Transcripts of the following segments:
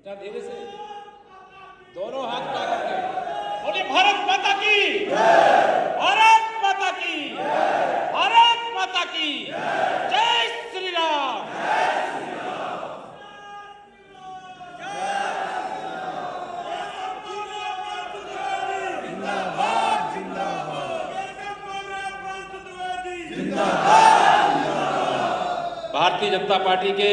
बेटा धीरे से, दोनों हाथ उठा करके बोले भारत माता की, भारत माता की, भारत माता की जय श्री राम। भारतीय जनता पार्टी के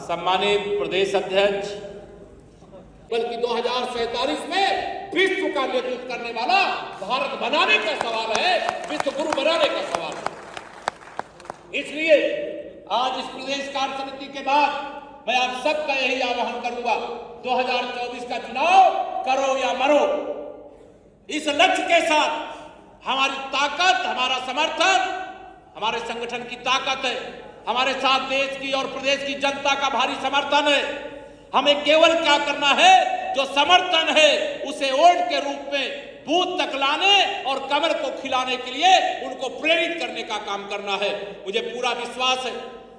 सम्मानित प्रदेश अध्यक्ष, बल्कि 2047 में विश्व का नेतृत्व करने वाला भारत बनाने का सवाल है, विश्व गुरु बनाने का सवाल है। इसलिए आज इस प्रदेश कार्य समिति के बाद मैं आप सबका यही आह्वान करूंगा, 2024 का चुनाव करो या मरो, इस लक्ष्य के साथ हमारी ताकत, हमारा समर्थन, हमारे संगठन की ताकत है, हमारे साथ देश की और प्रदेश की जनता का भारी समर्थन है। हमें केवल क्या करना है, जो समर्थन है उसे वोट के रूप में बूथ तक लाने और कमल को खिलाने के लिए उनको प्रेरित करने का काम करना है। मुझे पूरा विश्वास है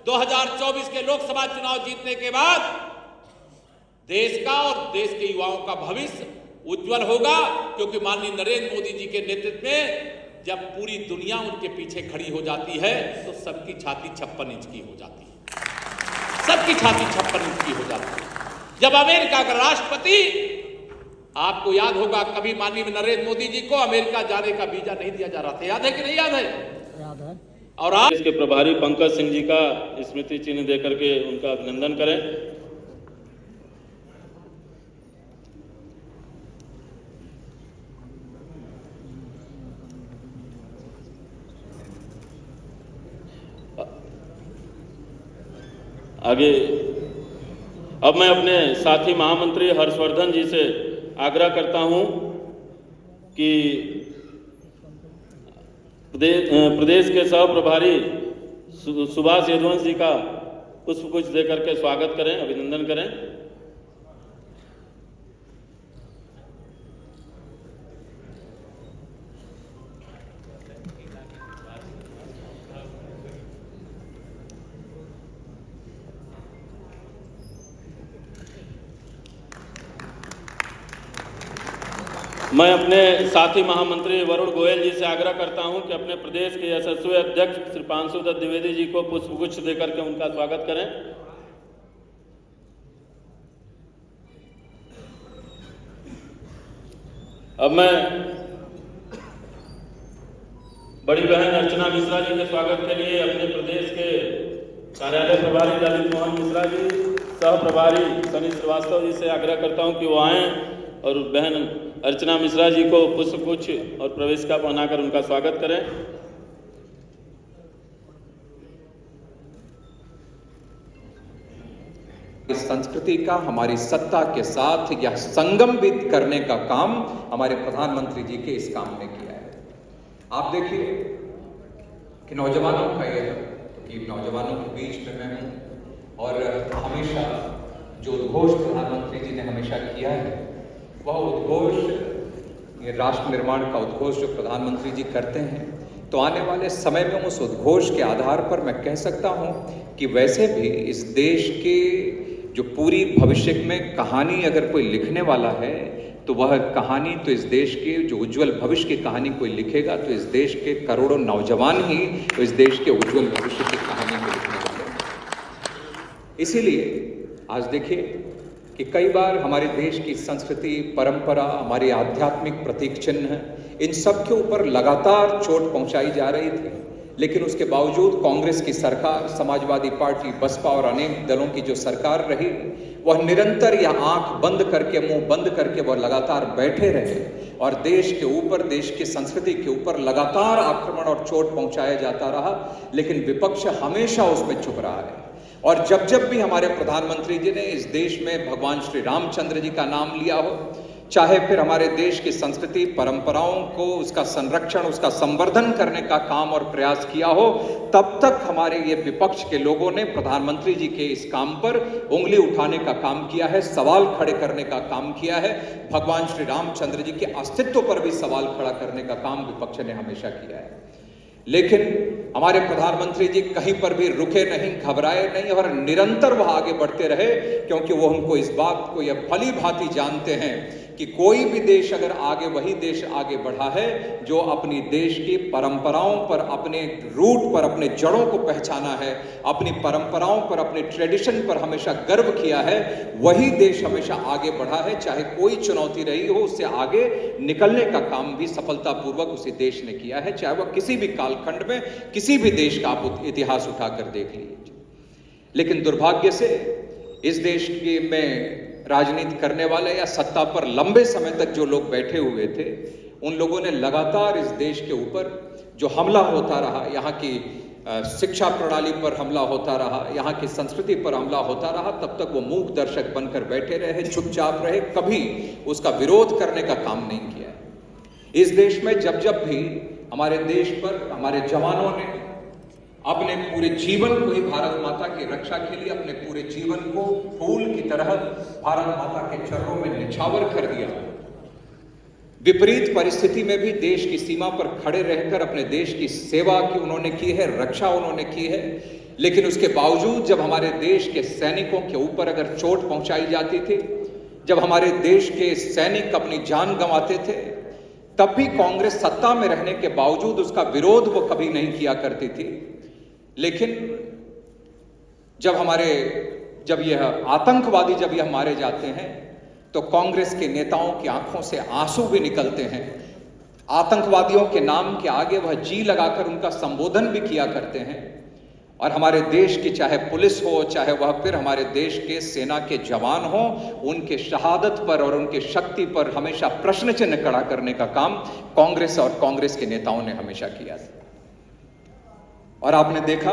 2024 के लोकसभा चुनाव जीतने के बाद देश का और देश के युवाओं का भविष्य उज्जवल होगा, क्योंकि माननीय नरेंद्र मोदी जी के नेतृत्व में जब पूरी दुनिया उनके पीछे खड़ी हो जाती है तो सबकी छाती 56 इंच की हो जाती है, सबकी छाती 56 इंच की हो जाती है। जब अमेरिका का राष्ट्रपति, आपको याद होगा कभी माननीय नरेंद्र मोदी जी को अमेरिका जाने का वीजा नहीं दिया जा रहा था, याद है कि नहीं याद है? याद है। और आज इसके प्रभारी पंकज सिंह जी का स्मृति चिन्ह देकर के उनका अभिनंदन करें। आगे अब मैं अपने साथी महामंत्री हर्षवर्धन जी से आग्रह करता हूं कि प्रदेश के सह प्रभारी सुभाष यदुवंश जी का पुष्पगुच्छ देकर के स्वागत करें, अभिनंदन करें। मैं अपने साथी महामंत्री वरुण गोयल जी से आग्रह करता हूं कि अपने प्रदेश के यशस्वी अध्यक्ष श्री पांशु दत्त द्विवेदी जी को पुष्पगुच्छ देकर के उनका स्वागत करें। अब मैं बड़ी बहन अर्चना मिश्रा जी के स्वागत के लिए अपने प्रदेश के कार्यालय प्रभारी ललित मोहन मिश्रा जी, सह प्रभारी सनी श्रीवास्तव जी से आग्रह करता हूं कि वो आएं और बहन अर्चना मिश्रा जी को पुष्पगुच्छ और प्रवेशिका पहनाकर उनका स्वागत करें। इस संस्कृति का हमारी सत्ता के साथ यह संगमित करने का काम हमारे प्रधानमंत्री जी के इस काम ने किया है। आप देखिए कि नौजवानों का यह, कि नौजवानों के बीच में मैं हूं और हमेशा जो उद्घोष प्रधानमंत्री जी ने हमेशा किया है वह उद्घोष, ये राष्ट्र निर्माण का उद्घोष जो प्रधानमंत्री जी करते हैं, तो आने वाले समय में उस उद्घोष के आधार पर मैं कह सकता हूं कि वैसे भी इस देश के जो पूरी भविष्य में कहानी अगर कोई लिखने वाला है तो वह कहानी तो इस देश के जो उज्जवल भविष्य की कहानी कोई लिखेगा तो इस देश के करोड़ों नौजवान ही तो इस देश के उज्जवल भविष्य की कहानी को लिखने वाले हैं। इसीलिए आज देखिए कि कई बार हमारे देश की संस्कृति, परंपरा, हमारे आध्यात्मिक प्रतीक चिन्ह, इन सब के ऊपर लगातार चोट पहुंचाई जा रही थी, लेकिन उसके बावजूद कांग्रेस की सरकार, समाजवादी पार्टी, बसपा और अनेक दलों की जो सरकार रही, वह निरंतर यह आंख बंद करके, मुंह बंद करके वह लगातार बैठे रहे और देश के ऊपर, देश की संस्कृति के ऊपर लगातार आक्रमण और चोट पहुंचाया जाता रहा, लेकिन विपक्ष हमेशा उसमें चुप रहा है। और जब जब भी हमारे प्रधानमंत्री जी ने इस देश में भगवान श्री रामचंद्र जी का नाम लिया हो, चाहे फिर हमारे देश की संस्कृति, परंपराओं को, उसका संरक्षण, उसका संवर्धन करने का काम और प्रयास किया हो, तब तक हमारे ये विपक्ष के लोगों ने प्रधानमंत्री जी के इस काम पर उंगली उठाने का काम किया है, सवाल खड़े करने का काम किया है। भगवान श्री रामचंद्र जी के अस्तित्व पर भी सवाल खड़ा करने का काम विपक्ष ने हमेशा किया है। लेकिन हमारे प्रधानमंत्री जी कहीं पर भी रुके नहीं, घबराए नहीं और निरंतर वह आगे बढ़ते रहे, क्योंकि वो उनको इस बात को यह भली भांति जानते हैं कि कोई भी देश अगर आगे, वही देश आगे बढ़ा है जो अपनी देश की परंपराओं पर, अपने रूट पर, अपने जड़ों को पहचाना है, अपनी परंपराओं पर, अपने ट्रेडिशन पर हमेशा गर्व किया है, वही देश हमेशा आगे बढ़ा है। चाहे कोई चुनौती रही हो, उससे आगे निकलने का काम भी सफलतापूर्वक उसी देश ने किया है, चाहे वह किसी भी कालखंड में किसी भी देश का आप इतिहास उठाकर देख लीजिए। लेकिन दुर्भाग्य से इस देश के में राजनीति करने वाले या सत्ता पर लंबे समय तक जो लोग बैठे हुए थे, उन लोगों ने लगातार इस देश के ऊपर जो हमला होता रहा, यहाँ की शिक्षा प्रणाली पर हमला होता रहा, यहाँ की संस्कृति पर हमला होता रहा, तब तक वो मूक दर्शक बनकर बैठे रहे, चुपचाप रहे, कभी उसका विरोध करने का काम नहीं किया। इस देश में जब जब भी हमारे देश पर हमारे जवानों ने अपने पूरे जीवन को ही भारत माता की रक्षा के लिए, अपने पूरे जीवन को फूल की तरह भारत माता के चरणों में निछावर कर दिया, विपरीत परिस्थिति में भी देश की सीमा पर खड़े रहकर अपने देश की सेवा की उन्होंने की है, रक्षा उन्होंने की है। लेकिन उसके बावजूद जब हमारे देश के सैनिकों के ऊपर अगर चोट पहुंचाई जाती थी, जब हमारे देश के सैनिक अपनी जान गंवाते थे, तब भी कांग्रेस सत्ता में रहने के बावजूद उसका विरोध वो कभी नहीं किया करती थी। लेकिन जब यह आतंकवादी जब यह मारे जाते हैं, तो कांग्रेस के नेताओं की आंखों से आंसू भी निकलते हैं। आतंकवादियों के नाम के आगे वह जी लगाकर उनका संबोधन भी किया करते हैं। और हमारे देश की चाहे पुलिस हो, चाहे वह फिर हमारे देश के सेना के जवान हो, उनके शहादत पर और उनके शक्ति पर हमेशा प्रश्न चिन्ह खड़ा करने का काम कांग्रेस और कांग्रेस के नेताओं ने हमेशा किया था। और आपने देखा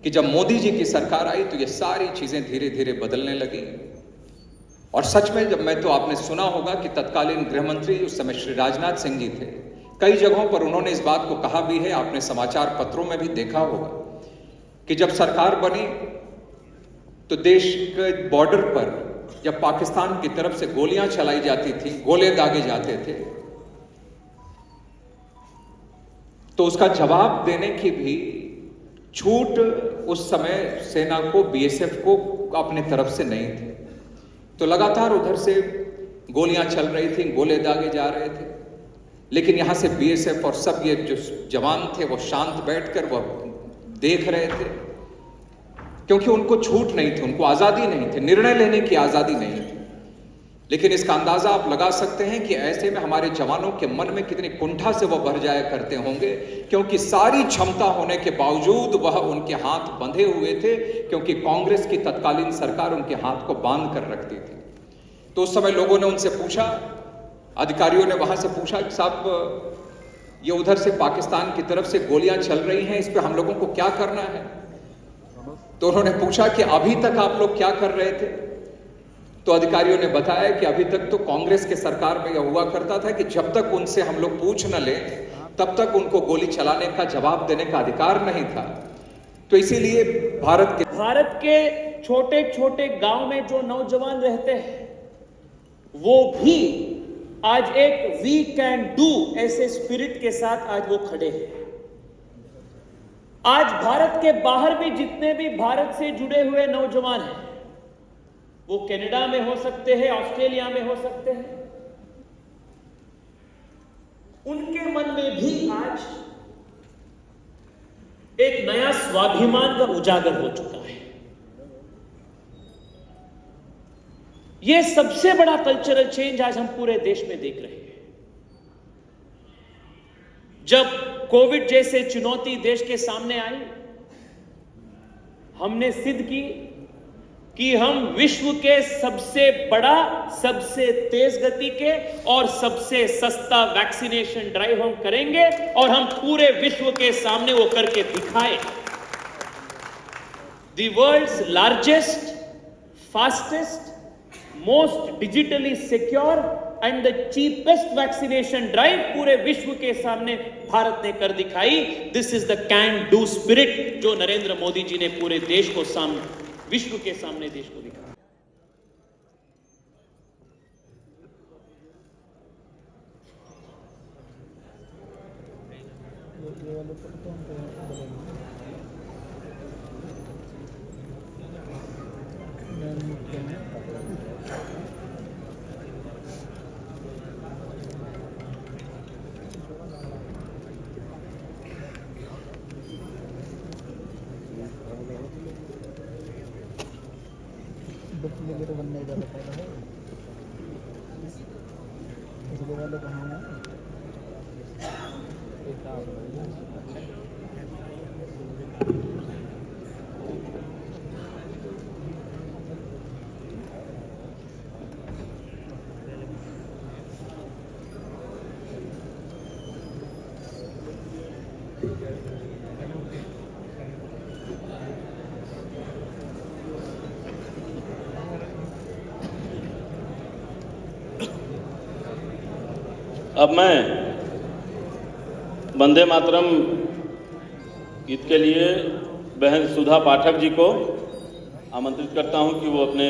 कि जब मोदी जी की सरकार आई तो ये सारी चीजें धीरे धीरे बदलने लगी। और सच में जब आपने सुना होगा कि तत्कालीन गृह मंत्री उस समय श्री राजनाथ सिंह जी थे, कई जगहों पर उन्होंने इस बात को कहा भी है, आपने समाचार पत्रों में भी देखा होगा कि जब सरकार बनी तो देश के बॉर्डर पर जब पाकिस्तान की तरफ से गोलियां चलाई जाती थी, गोले दागे जाते थे, तो उसका जवाब देने की भी छूट उस समय सेना को, बीएसएफ को अपने तरफ से नहीं थी। तो लगातार उधर से गोलियां चल रही थी, गोले दागे जा रहे थे, लेकिन यहां से बीएसएफ और सब ये जो जवान थे वो शांत बैठकर वो देख रहे थे, क्योंकि उनको छूट नहीं थी, उनको आजादी नहीं थी, निर्णय लेने की आजादी नहीं थी। लेकिन इसका अंदाजा आप लगा सकते हैं कि ऐसे में हमारे जवानों के मन में कितनी कुंठा से वह भर जाया करते होंगे, क्योंकि सारी क्षमता होने के बावजूद वह उनके हाथ बंधे हुए थे, क्योंकि कांग्रेस की तत्कालीन सरकार उनके हाथ को बांध कर रखती थी। तो उस समय लोगों ने उनसे पूछा, अधिकारियों ने वहां से पूछा कि साहब ये उधर से पाकिस्तान की तरफ से गोलियां चल रही हैं, इस पे हम लोगों को क्या करना है? तो उन्होंने पूछा कि अभी तक आप लोग क्या कर रहे थे? तो अधिकारियों ने बताया कि अभी तक तो कांग्रेस के सरकार में यह हुआ करता था कि जब तक उनसे हम लोग पूछ न लें, तब तक उनको गोली चलाने का, जवाब देने का अधिकार नहीं था। तो इसीलिए भारत के छोटे छोटे गांव में जो नौजवान रहते हैं, वो भी आज एक वी कैन डू ऐसे स्पिरिट के साथ आज वो खड़े हैं। आज भारत के बाहर भी जितने भी भारत से जुड़े हुए नौजवान हैं, वो कनाडा में हो सकते हैं, ऑस्ट्रेलिया में हो सकते हैं, उनके मन में भी आज एक नया स्वाभिमान का उजागर हो चुका है। यह सबसे बड़ा कल्चरल चेंज आज हम पूरे देश में देख रहे हैं। जब कोविड जैसे चुनौती देश के सामने आई, हमने सिद्ध की कि हम विश्व के सबसे बड़ा, सबसे तेज गति के और सबसे सस्ता वैक्सीनेशन ड्राइव हम करेंगे और हम पूरे विश्व के सामने वो करके दिखाए। The world's largest, fastest, most digitally secure and the cheapest vaccination drive पूरे विश्व के सामने भारत ने कर दिखाई। This is the can do spirit जो नरेंद्र मोदी जी ने पूरे देश को सामने, विश्व के सामने देश को दिखाया। अब मैं वंदे मातरम गीत के लिए बहन सुधा पाठक जी को आमंत्रित करता हूं कि वो अपने